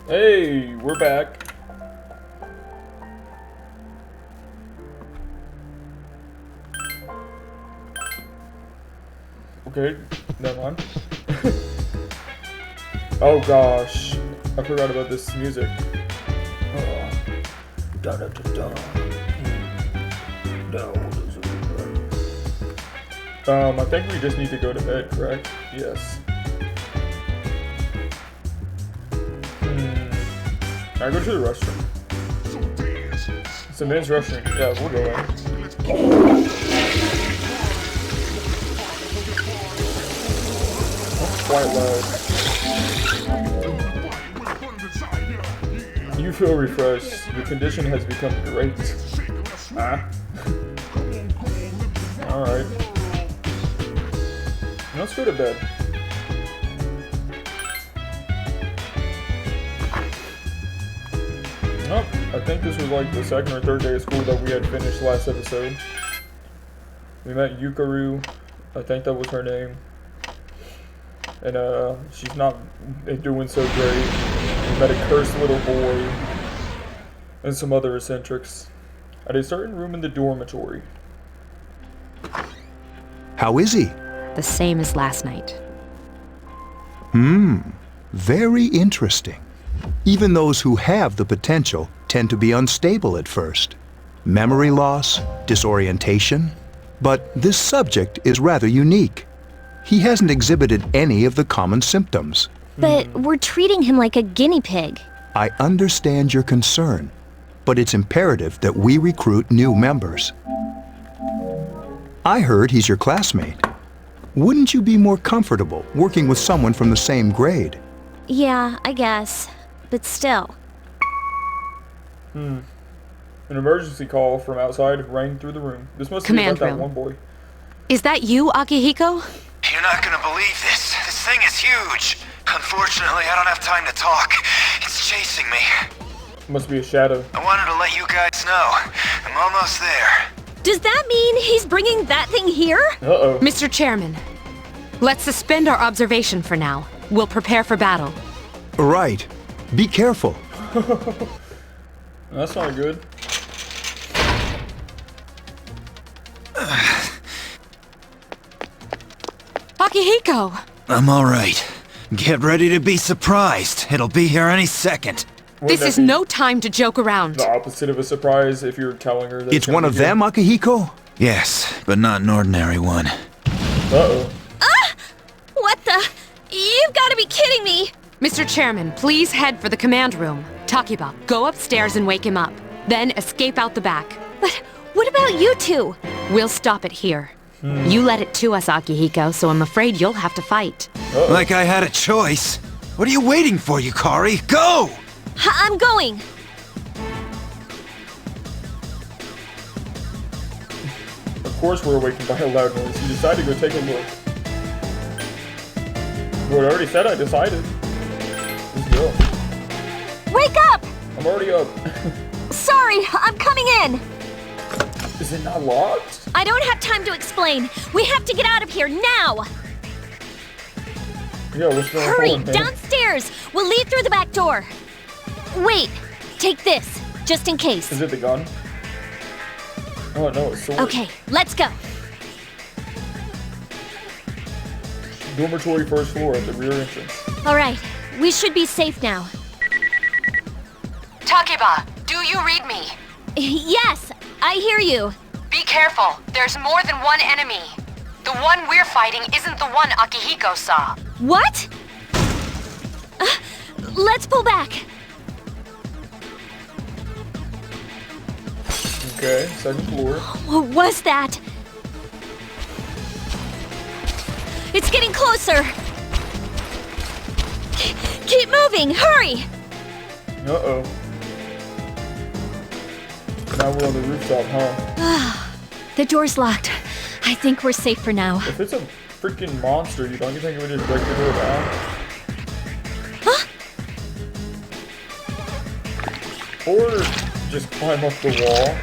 Hey, we're back. Okay, never mind. Oh gosh, I forgot about this music. Oh. Da, da, da, da. No. I think we just need to go to bed, correct? Yes. Can I go to the restroom? It's a men's restroom. Yeah, we'll go in. That's quite loud. You feel refreshed. Your condition has become great. Ah. Alright. Let's go to bed. Oh, I think this was like the second or third day of school that we had finished last episode. We met Yukaru. I think that was her name. And she's not doing so great. We met a cursed little boy. And some other eccentrics. At a certain room in the dormitory. How is he? The same as last night. Very interesting. Even those who have the potential tend to be unstable at first. Memory loss, disorientation. But this subject is rather unique. He hasn't exhibited any of the common symptoms. But we're treating him like a guinea pig. I understand your concern, but it's imperative that we recruit new members. I heard he's your classmate. Wouldn't you be more comfortable working with someone from the same grade? Yeah, I guess. But still. An emergency call from outside rang through the room. This must be Command about that room. one boy. Is that you, Akihiko? You're not gonna believe this. This thing is huge. Unfortunately, I don't have time to talk. It's chasing me. Must be a shadow. I wanted to let you guys know. I'm almost there. Does that mean he's bringing that thing here? Uh-oh. Mr. Chairman, let's suspend our observation for now. We'll prepare for battle. Right. Be careful. That's not good. Akihiko! I'm alright. Get ready to be surprised. It'll be here any second. Wouldn't This is that be no time to joke around. the opposite of a surprise if you're telling her that It's gonna one be of here? them, Akihiko? Yes, but not an ordinary one. Uh-oh. What the? You've got to be kidding me! Mr. Chairman, please head for the command room. Takiba, go upstairs and wake him up. Then escape out the back. But what about you two? We'll stop it here. You led it to us, Akihiko, so I'm afraid you'll have to fight. Like I had a choice. What are you waiting for, Yukari? Go! I'm going. Of course we're awakened by a loud noise. You decided to go take a look. Well, I already said I decided. Let's go. Wake up! I'm already up. Sorry, I'm coming in. Is it not locked? I don't have time to explain. We have to get out of here now. Yeah, what's going Hurry, on, man? downstairs. We'll leave through the back door. Wait, take this, just in case. Is it the gun? Oh no, it's sword. Okay, let's go. Dormitory first floor at the rear entrance. All right, we should be safe now. Takiba, do you read me? Yes, I hear you. Be careful. There's more than one enemy. The one we're fighting isn't the one Akihiko saw. What? Let's pull back. Okay, second floor. What was that? It's getting closer. Keep moving, hurry! Uh-oh. Now we're on the rooftop, huh? The door's locked. I think we're safe for now. If it's a freaking monster, don't you think it would just break the door down? Huh? Or just climb up the wall?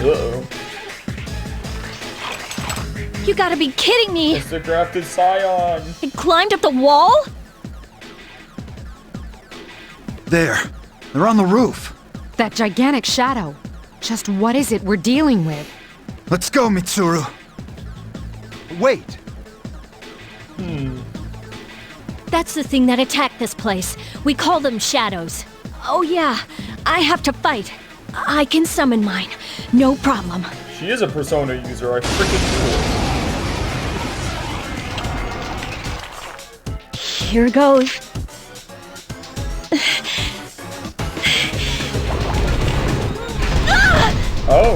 Uh-oh. You gotta be kidding me! It's the grafted scion. It climbed up the wall? There. They're on the roof. That gigantic shadow. Just what is it we're dealing with? Let's go, Mitsuru. Wait, That's the thing that attacked this place. We call them shadows. Oh yeah, I have to fight. I can summon mine. No problem. She is a Persona user, I freaking knew it. Here goes. Oh.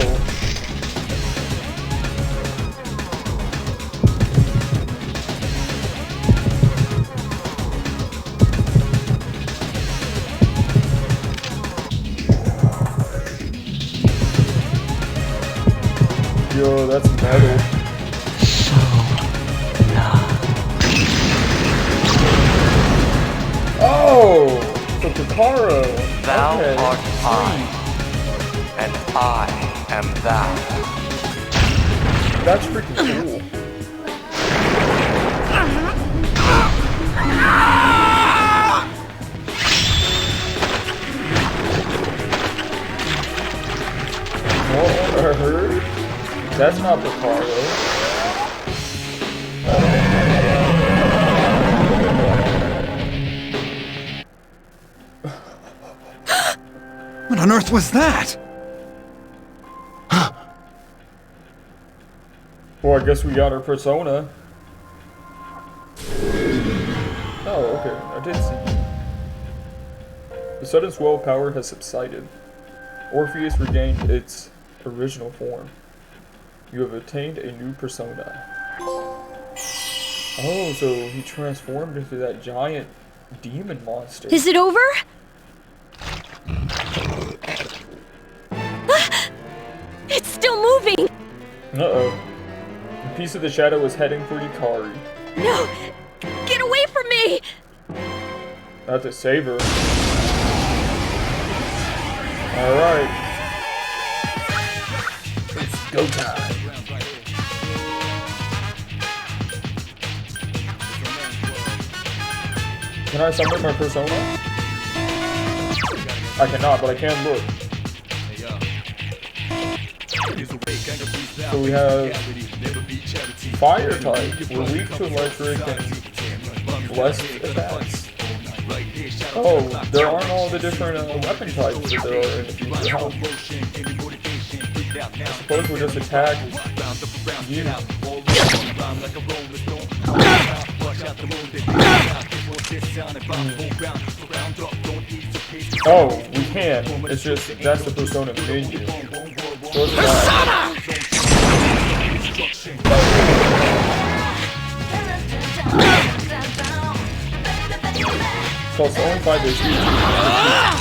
Yo, that's metal. Oh, so Picaro. Thou Okay, art I, and I am thou. that's freaking cool. What I heard? That's not Picaro. What on earth was that? Well, I guess we got our Persona. Oh, okay. I did see. The sudden swell of power has subsided. Orpheus regained its original form. You have attained a new persona. Oh, so he transformed into that giant demon monster. Is it over? It's still moving! Uh-oh. A piece of the shadow is heading for Yukari. No! Get away from me! I have to save her. Alright. It's go time. Can I summon my persona? I cannot, but I can look. So we have fire type. We're weak to electric and less attacks. Oh, there aren't all the different weapon types that there are in the future. Huh? I suppose we'll just attack you. Oh, we can. It's just that's the persona menu. So it's persona! So it's only 5 HP.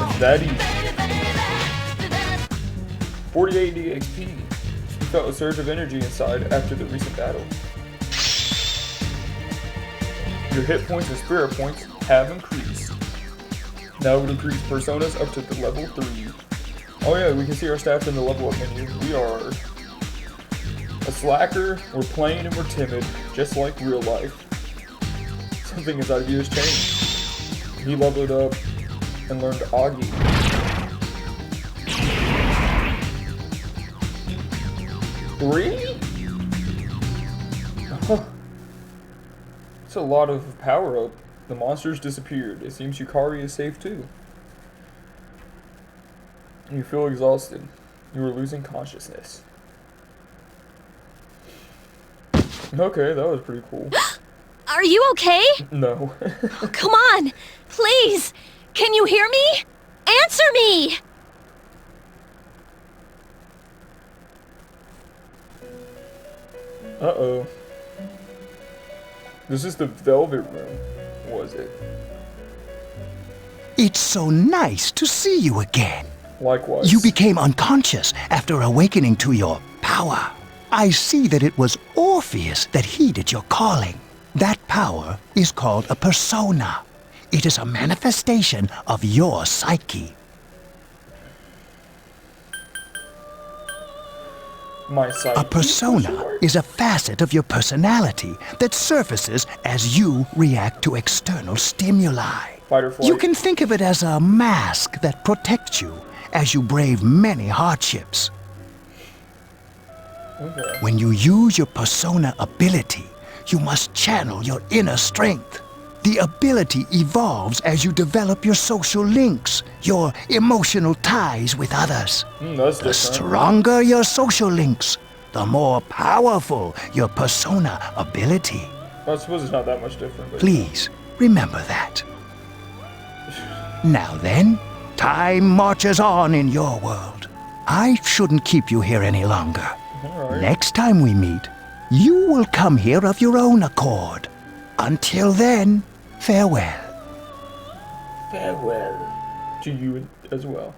It's that easy. 48 XP. You felt a surge of energy inside after the recent battle. Your hit points and spirit points have increased. Now it would increase personas up to the level 3. Oh yeah, we can see our stats in the level up menu. We are a slacker, we're plain, and we're timid, just like real life. Something inside of you has changed. He leveled up and learned Augie. Three? It's a lot of power up. The monsters disappeared. It seems Yukari is safe too. You feel exhausted. You are losing consciousness. Okay, that was pretty cool. Are you okay? No. Come on! Please! Can you hear me? Answer me! Uh-oh. This is the Velvet Room, was it? it's so nice to see you again. Likewise. You became unconscious after awakening to your power. I see that it was Orpheus that heeded your calling. That power is called a persona. It is a manifestation of your psyche. My sight. A persona is a facet of your personality that surfaces as you react to external stimuli. Fight or flight. You can think of it as a mask that protects you as you brave many hardships. Okay. When you use your persona ability, you must channel your inner strength. The ability evolves as you develop your social links, your emotional ties with others. That's The different. stronger your social links, the more powerful your persona ability. I suppose it's not that much different. But Please remember that. Now then, time marches on in your world. I shouldn't keep you here any longer. Alright. Next time we meet, you will come here of your own accord. Until then, farewell. Farewell to you as well.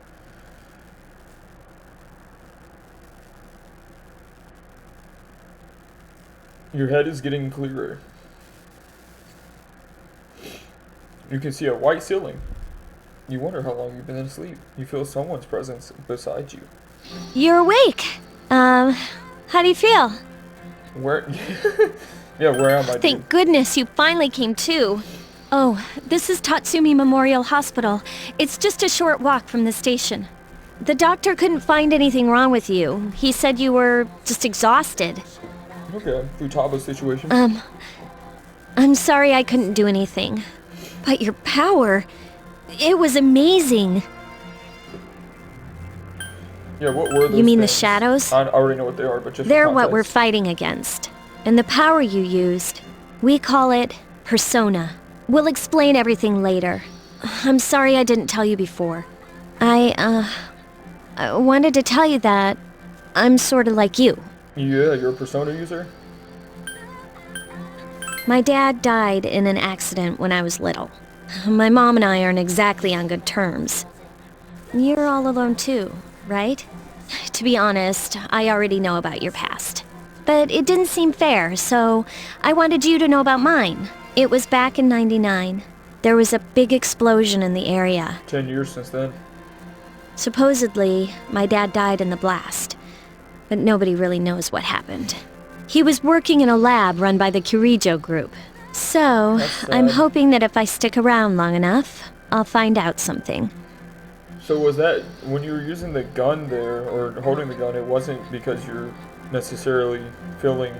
Your head is getting clearer. You can see a white ceiling. You wonder how long you've been asleep. You feel someone's presence beside you. You're awake. How do you feel? Where? Yeah, where am I? Thank dude? goodness you finally came to. Oh, this is Tatsumi Memorial Hospital. It's just a short walk from the station. The doctor couldn't find anything wrong with you. He said you were just exhausted. Okay, Futaba's situation. I'm sorry I couldn't do anything. But your power, it was amazing. Yeah, what were those You mean the things? shadows? I already know what they are, but just for They're what we're context. fighting against. And the power you used, we call it persona. We'll explain everything later. I'm sorry I didn't tell you before. I wanted to tell you that I'm sort of like you. Yeah, you're a persona user? My dad died in an accident when I was little. My mom and I aren't exactly on good terms. You're all alone too, right? To be honest, I already know about your past. But it didn't seem fair, so I wanted you to know about mine. It was back in '99. There was a big explosion in the area. 10 years since then. Supposedly, my dad died in the blast, but nobody really knows what happened. He was working in a lab run by the Kirijo group. So, That's I'm sad. hoping that if I stick around long enough, I'll find out something. So was that, when you were using the gun there, or holding the gun, it wasn't because you're necessarily feeling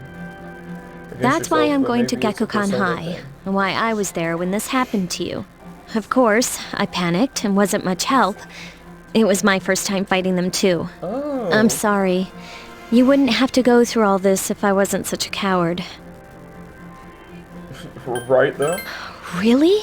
against That's why yourself, I'm but going to maybe it's a Gekukan persona High, thing. and why I was there when this happened to you. Of course, I panicked and wasn't much help. It was my first time fighting them too. Oh. I'm sorry. You wouldn't have to go through all this if I wasn't such a coward. Right, though? Really?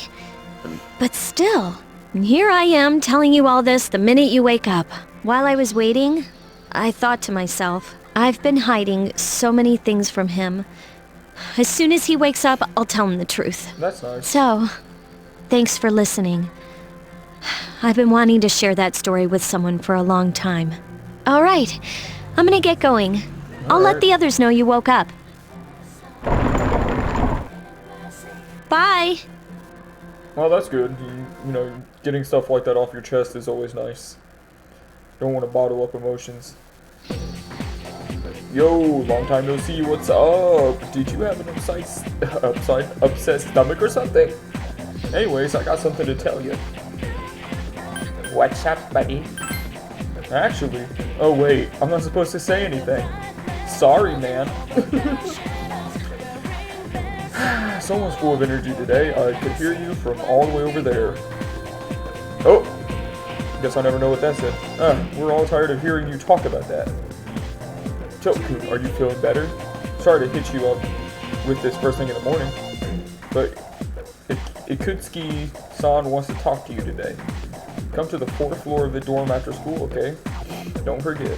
But still, here I am telling you all this the minute you wake up. While I was waiting, I thought to myself, I've been hiding so many things from him. As soon as he wakes up, I'll tell him the truth. That's nice. So, thanks for listening. I've been wanting to share that story with someone for a long time. All right, I'm gonna get going. I'll let right. the others know you woke up. Bye. Well, that's good. You know, getting stuff like that off your chest is always nice. Don't want to bottle up emotions. Yo, long time no see. What's up? Did you have an upset stomach or something? Anyways, I got something to tell you. What's up, buddy? Actually, oh wait, I'm not supposed to say anything. Sorry, man. Someone's full of energy today. I could hear you from all the way over there. Oh, guess I'll never know what that said. We're all tired of hearing you talk about that. Choku, are you feeling better? Sorry to hit you up with this first thing in the morning, but Ikutsuki-san wants to talk to you today. Come to the 4th floor of the dorm after school, okay? Don't forget.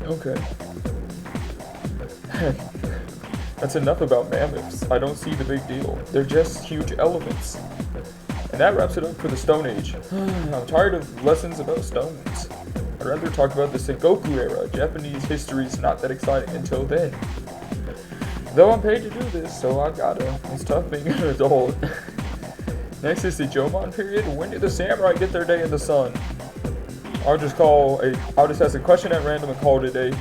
Okay. That's enough about mammoths. I don't see the big deal. They're just huge elephants. And that wraps it up for the Stone Age. I'm tired of lessons about stones. I'd rather talk about the Sengoku era. Japanese history's not that exciting until then. Though I'm paid to do this, so I gotta. It's tough being an adult. Next is the Jomon period. When did the samurai get their day in the sun? I'll just ask a question at random and call it a day.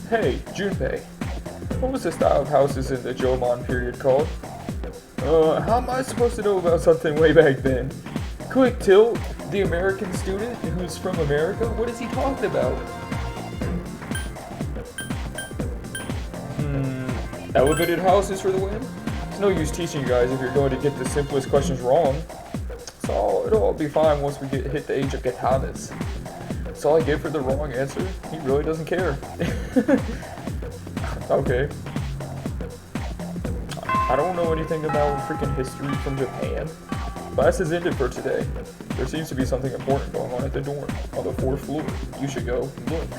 Hey, Junpei, what was the style of houses in the Jomon period called? How am I supposed to know about something way back then? Quick, Tilt, the American student who's from America, what is he talking about? Elevated houses for the win? It's no use teaching you guys if you're going to get the simplest questions wrong. So it'll all be fine once we hit the age of katanas. That's all I get for the wrong answer. He really doesn't care. Okay. I don't know anything about freaking history from Japan. Class has ended for today. There seems to be something important going on at the dorm on the 4th floor. You should go look.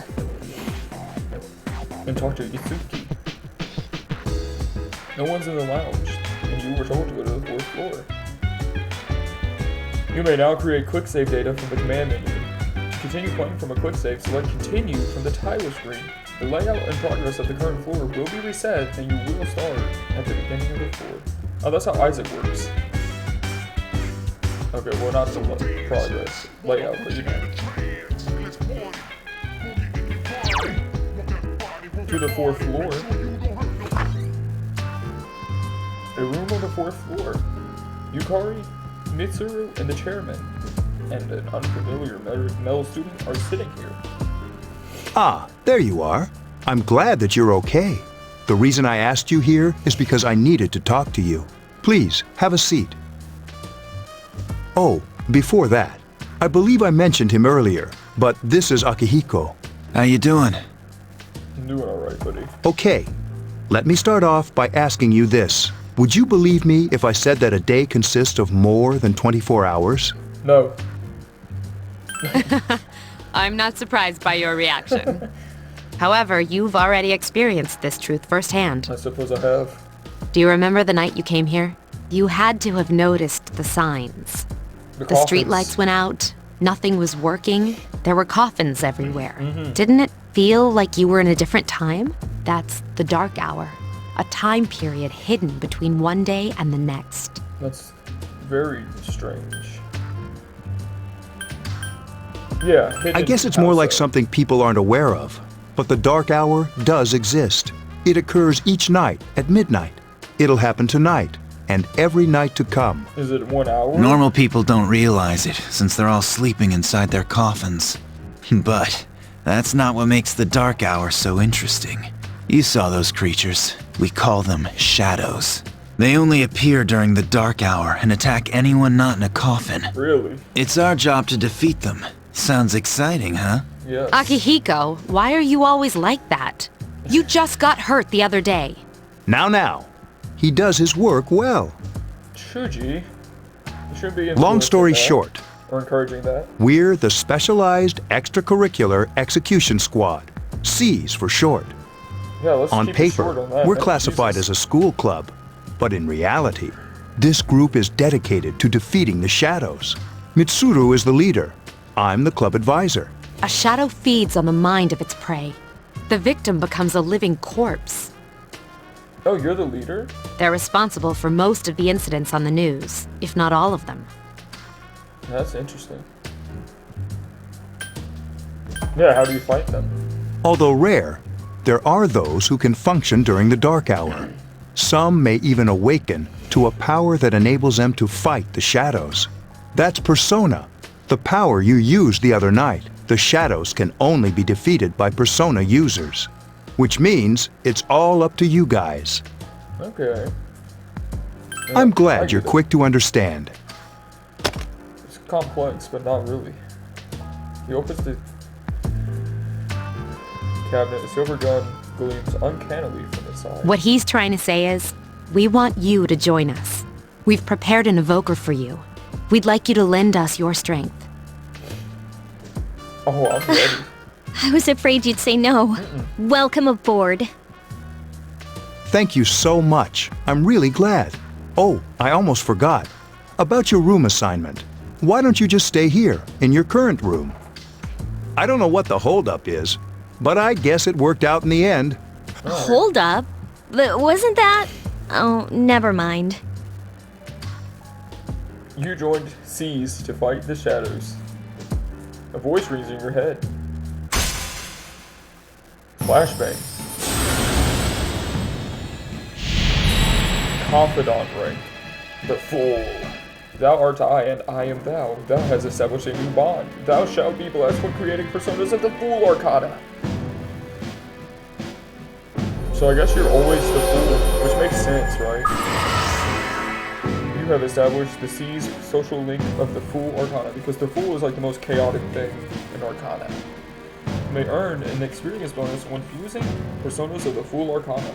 And talk to Itsuki. No one's in the lounge, and you were told to go to the 4th floor. You may now create quick save data from the command menu. To continue playing from a quick save, select continue from the title screen. The layout and progress of the current floor will be reset, and you will start at the beginning of the floor. Oh, that's how Isaac works. Okay, well, not the progress. Layout, but you know. To the 4th floor. A room on the 4th floor. Yukari, Mitsuru, and the chairman, and an unfamiliar male student are sitting here. Ah, there you are. I'm glad that you're okay. The reason I asked you here is because I needed to talk to you. Please, have a seat. Oh, before that, I believe I mentioned him earlier, but this is Akihiko. How you doing? I'm doing alright, buddy. Okay, let me start off by asking you this. Would you believe me if I said that a day consists of more than 24 hours? No. I'm not surprised by your reaction. However, you've already experienced this truth firsthand. I suppose I have. Do you remember the night you came here? You had to have noticed the signs. The street lights went out, nothing was working, there were coffins everywhere. Didn't it feel like you were in a different time? That's the dark hour. A time period hidden between one day and the next. That's very strange. Yeah, I guess it's more like something people aren't aware of. But the dark hour does exist. It occurs each night at midnight. It'll happen tonight, and every night to come. Is it 1 hour? Normal people don't realize it, since they're all sleeping inside their coffins. But that's not what makes the dark hour so interesting. You saw those creatures. We call them shadows. They only appear during the dark hour and attack anyone not in a coffin. Really? It's our job to defeat them. Sounds exciting, huh? Yes. Akihiko, why are you always like that? You just got hurt the other day. Now. He does his work well. Shuji. You shouldn't be Long story influencing that, short, or encouraging that. we're the Specialized Extracurricular Execution Squad. C's for short. Yeah, let's On keep it short paper, on that. we're man. classified Jesus. as a school club. But in reality, this group is dedicated to defeating the shadows. Mitsuru is the leader. I'm the club advisor. A shadow feeds on the mind of its prey. The victim becomes a living corpse. Oh, you're the leader? They're responsible for most of the incidents on the news, if not all of them. That's interesting. Yeah, how do you fight them? Although rare, there are those who can function during the dark hour. Some may even awaken to a power that enables them to fight the shadows. That's Persona, the power you used the other night. The shadows can only be defeated by Persona users. Which means it's all up to you guys. Okay. Yeah, I'm I glad get you're it. quick to understand. It's complex, but not really. He opens the cabinet. A silver gun gleams uncannily from inside. What he's trying to say is, we want you to join us. We've prepared an evoker for you. We'd like you to lend us your strength. Oh, I'm ready. I was afraid you'd say no. Welcome aboard. Thank you so much. I'm really glad. Oh, I almost forgot. About your room assignment. Why don't you just stay here, in your current room? I don't know what the holdup is, but I guess it worked out in the end. Hold up. But wasn't that... Oh, never mind. You joined C's to fight the shadows. A voice rings in your head. Flashbang. Confidant rank. The Fool. Thou art I, and I am thou. Thou has established a new bond. Thou shalt be blessed when creating personas of the Fool Arcana. So I guess you're always the Fool, which makes sense, right? You have established the C's social link of the Fool Arcana, because the Fool is like the most chaotic thing in Arcana. You may earn an experience bonus when fusing personas of the Fool Arcana.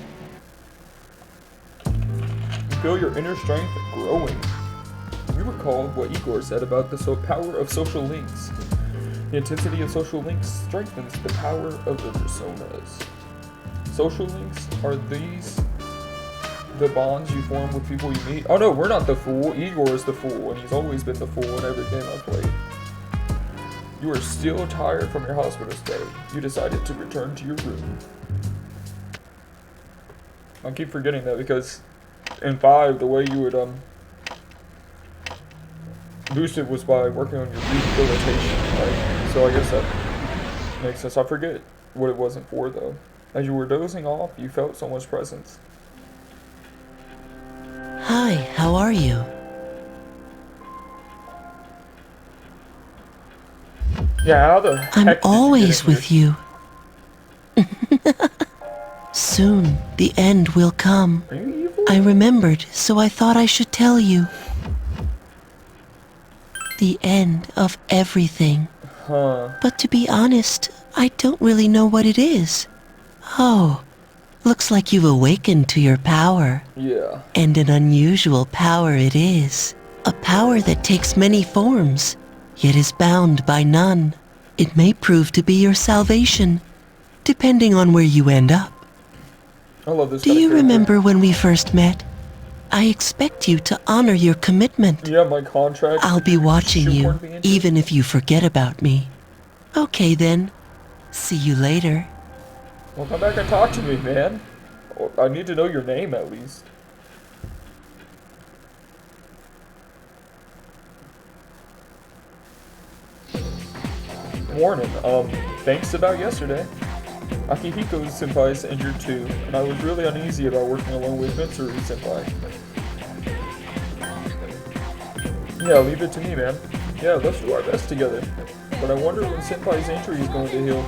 You feel your inner strength growing. You recall what Igor said about the power of social links. The intensity of social links strengthens the power of the personas. Social links are these the bonds you form with people you meet? Oh no, we're not the Fool. Igor is the Fool, and he's always been the Fool in every game I've played. You are still tired from your hospital stay. You decided to return to your room. I keep forgetting that because in 5, the way you would boost it was by working on your rehabilitation, right? So I guess that makes sense. I forget what it wasn't for though. As you were dozing off, you felt someone's presence. Hi, how are you? Yeah, how the heck I'm did always you get in with you. Soon, the end will come. here? Are you evil? I remembered, so I thought I should tell you. The end of everything. Huh. But to be honest, I don't really know what it is. Oh, looks like you've awakened to your power. Yeah. And an unusual power it is. A power that takes many forms, yet is bound by none. It may prove to be your salvation, depending on where you end up. I love this Do kind of you character. remember when we first met? I expect you to honor your commitment. Yeah, my contract. I'll be watching you, shoehorned me into it. even if you forget about me. Okay then. See you later. Well, come back and talk to me, man. Or I need to know your name at least. Morning. Thanks about yesterday. Akihiko Senpai's injured too, and I was really uneasy about working alone with Mitsuru Senpai. Yeah, leave it to me, man. Yeah, let's do our best together. But I wonder when Senpai's injury is going to heal.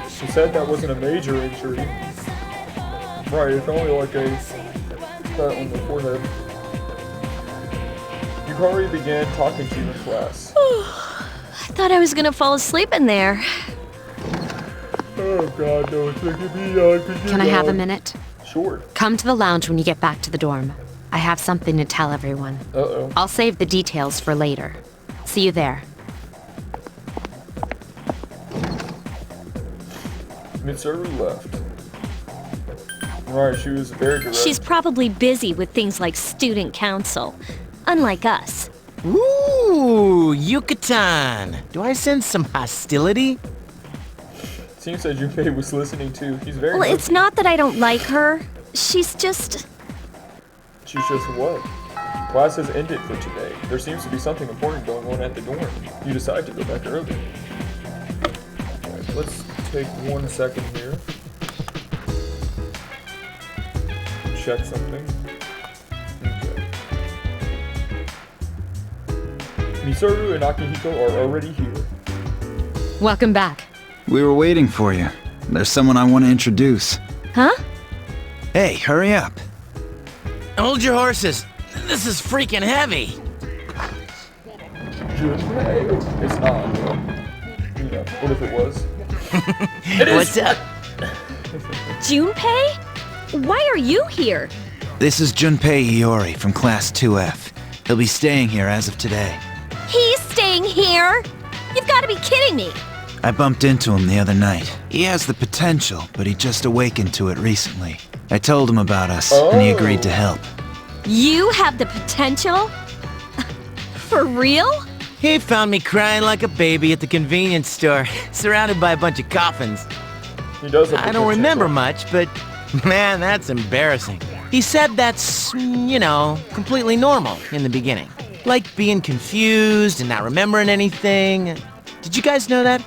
She said that wasn't a major injury. Right, it's only like a cut on the forehead. Yukari began talking to you in class. I thought I was gonna fall asleep in there. Oh god, no, it's making me yawn. Can I have a minute? Sure. Come to the lounge when you get back to the dorm. I have something to tell everyone. Uh-oh. I'll save the details for later. See you there. Mitsuru left. Right, she was very direct. She's probably busy with things like student council, unlike us. Ooh, Yucatan! Do I sense some hostility? Seems that Junpei was listening too. He's very Well, it's not that I don't like her. She's just... She's just what? Class has ended for today. There seems to be something important going on at the dorm. You decide to go back early. Alright, let's take 1 second here. Check something. Okay. Mitsuru and Akihiko are already here. Welcome back. We were waiting for you. There's someone I want to introduce. Huh? Hey, hurry up. Hold your horses. This is freaking heavy. Junpei? It's not. You know, what if it was? What's up? Junpei? Why are you here? This is Junpei Iori from Class 2F. He'll be staying here as of today. He's staying here? You've got to be kidding me. I bumped into him the other night. He has the potential, but he just awakened to it recently. I told him about us, and he agreed to help. You have the potential? For real? He found me crying like a baby at the convenience store, surrounded by a bunch of coffins. He does have I don't remember much, but man, that's embarrassing. He said that's, completely normal in the beginning. Like being confused and not remembering anything. Did you guys know that?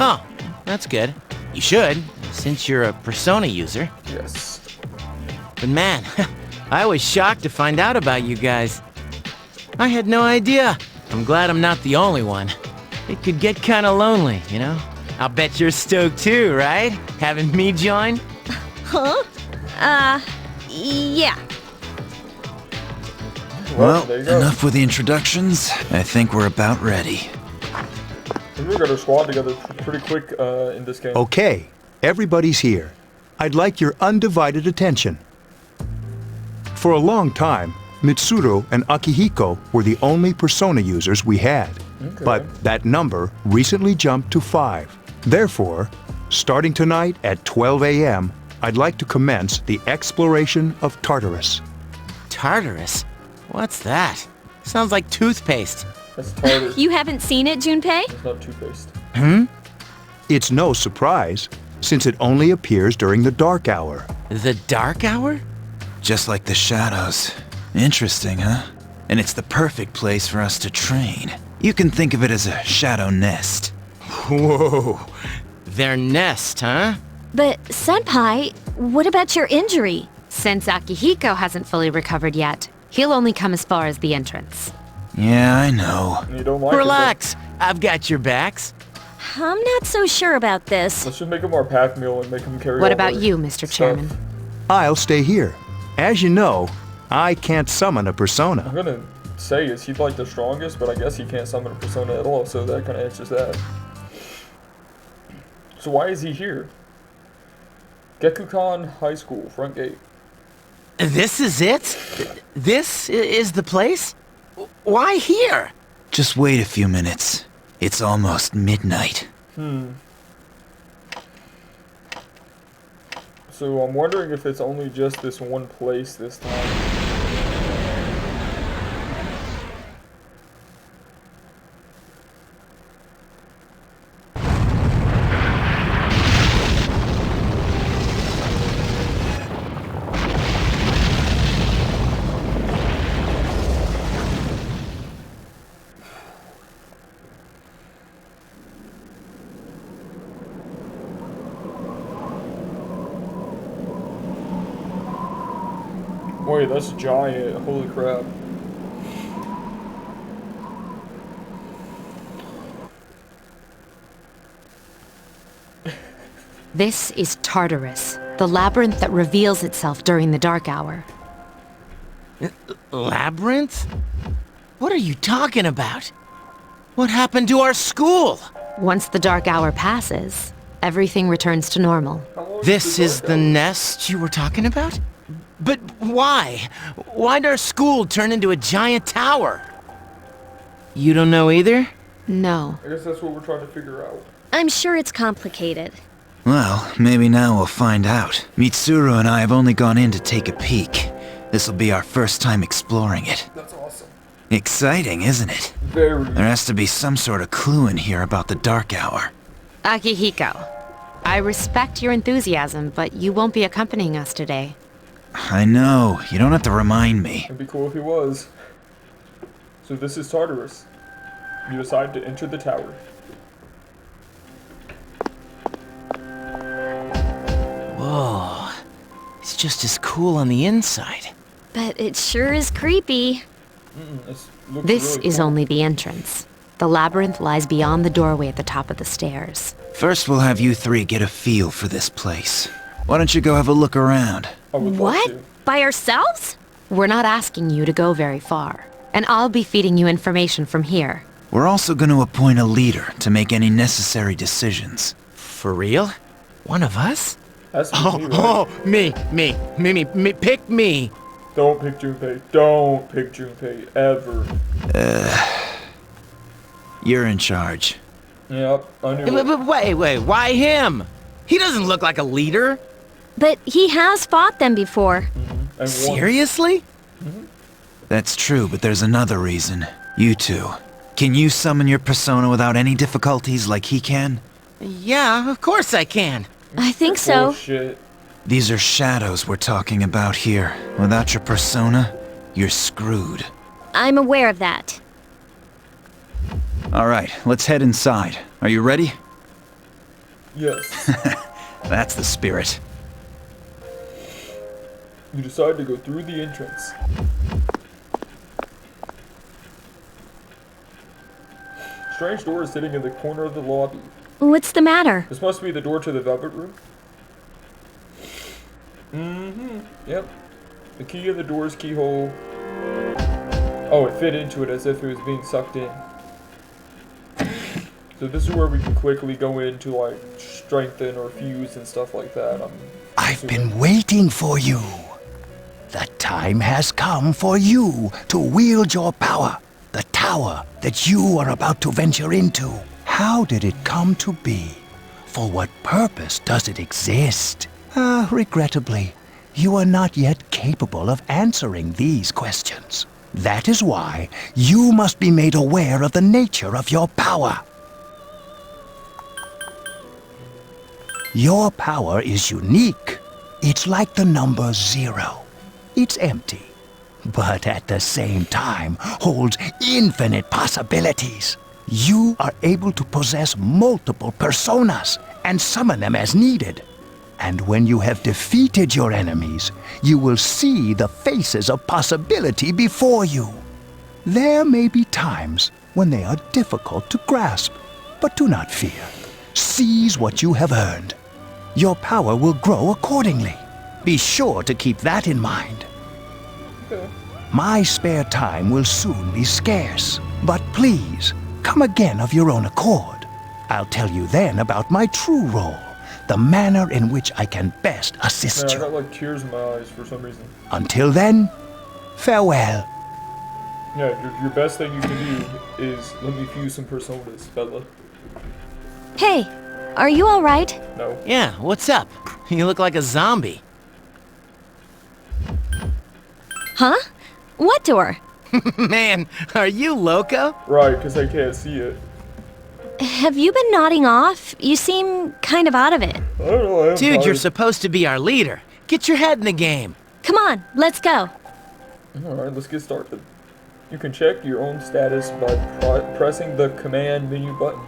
Oh, that's good. You should, since you're a Persona user. Yes. But man, I was shocked to find out about you guys. I had no idea. I'm glad I'm not the only one. It could get kinda lonely, you know? I'll bet you're stoked too, right? Having me join? Huh? Yeah. Well, there you go. enough with the introductions. I think we're about ready. We got our squad together pretty quick in this game. Okay, everybody's here. I'd like your undivided attention. For a long time, Mitsuru and Akihiko were the only Persona users we had. Okay. But that number recently jumped to 5. Therefore, starting tonight at 12 a.m., I'd like to commence the exploration of Tartarus. Tartarus? What's that? Sounds like toothpaste. That's Tartarus. You haven't seen it, Junpei? It's not toothpaste. It's no surprise, since it only appears during the dark hour. The Dark Hour? Just like the shadows. Interesting, huh? And it's the perfect place for us to train. You can think of it as a shadow nest. Whoa. Their nest, huh? But, Senpai, what about your injury? Since Akihiko hasn't fully recovered yet, he'll only come as far as the entrance. Yeah, I know. You don't like Relax. I've got your backs. I'm not so sure about it. this. Let's just make him our pack mule and make him carry What all about the you, Mr. stuff. Chairman? I'll stay here. As you know, I can't summon a I'm persona. gonna say, is he like the strongest? But I guess he can't summon a persona at all, so that kind of answers that. So why is he here? Gekukan High School, front gate. This is it? This is the place? Why here? Just wait a few minutes. It's almost midnight. So I'm wondering if it's only just this one place this time. Wait, that's giant. Holy crap. This is Tartarus, the labyrinth that reveals itself during the dark hour. Labyrinth? What are you talking about? What happened to our school? Once the dark hour passes, everything returns to normal. This is the nest you were talking about? But why? Why'd our school turn into a giant tower? You don't know either? No. I guess that's what we're trying to figure out. I'm sure it's complicated. Well, maybe now we'll find out. Mitsuru and I have only gone in to take a peek. This'll be our first time exploring it. That's awesome. Exciting, isn't it? Very. There has to be some sort of clue in here about the dark hour. Akihiko, I respect your enthusiasm, but you won't be accompanying us today. I know, you don't have to remind me. It'd be cool if he was. So this is Tartarus. You decide to enter the tower. Whoa. It's just as cool on the inside. But it sure is creepy. Looks This really is cool. only the entrance. The labyrinth lies beyond the doorway at the top of the stairs. First, we'll have you three get a feel for this place. Why don't you go have a look around? I would love What? to. By ourselves? We're not asking you to go very far, and I'll be feeding you information from here. We're also going to appoint a leader to make any necessary decisions. For real? One of us? That's me, right? Oh, me, pick me. Don't pick Junpei. Don't pick Junpei. Ever. You're in charge. Yep, I knew it. But wait, why him? He doesn't look like a leader. But he has fought them before. And won. Seriously? That's true, but there's another reason. You two. Can you summon your persona without any difficulties like he can? Yeah, of course I can. I think so. Bullshit. These are shadows we're talking about here. Without your persona, you're screwed. I'm aware of that. All right, let's head inside. Are you ready? Yes. That's the spirit. You decide to go through the entrance. Strange door is sitting in the corner of the lobby. What's the matter? This must be the door to the Velvet Room. Yep. The key of the door's keyhole. Oh, it fit into it as if it was being sucked in. So this is where we can quickly go in to like strengthen or fuse and stuff like that. I've been waiting for you. The time has come for you to wield your power. The tower that you are about to venture into. How did it come to be? For what purpose does it exist? Regrettably, you are not yet capable of answering these questions. That is why you must be made aware of the nature of your power. Your power is unique. It's like the number 0. It's empty, but at the same time holds infinite possibilities. You are able to possess multiple personas and summon them as needed. And when you have defeated your enemies, you will see the faces of possibility before you. There may be times when they are difficult to grasp, but do not fear. Seize what you have earned. Your power will grow accordingly. Be sure to keep that in mind. Okay. My spare time will soon be scarce, but please, come again of your own accord. I'll tell you then about my true role, the manner in which I can best assist Man, I you. got like tears in my eyes for some reason. Until then, farewell. Yeah, your best thing you can do is let me fuse some personas, Bella. Hey, are you alright? No. Yeah, what's up? You look like a zombie. Huh? What door? Man, are you loco? Right, because I can't see it. Have you been nodding off? You seem kind of out of it. I don't know. I'm Dude, you're tired. supposed to be our leader. Get your head in the game. Come on, let's go. Alright, let's get started. You can check your own status by pressing the command menu button.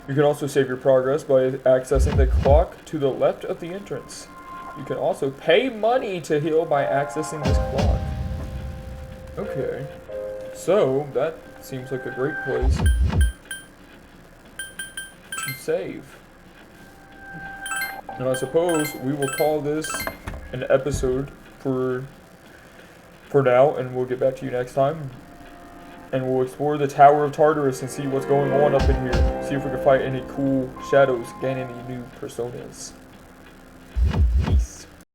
You can also save your progress by accessing the clock to the left of the entrance. You can also pay money to heal by accessing this clock. Okay, so that seems like a great place to save. And I suppose we will call this an episode for now, and we'll get back to you next time. And we'll explore the Tower of Tartarus and see what's going on up in here. See if we can fight any cool shadows, gain any new personas.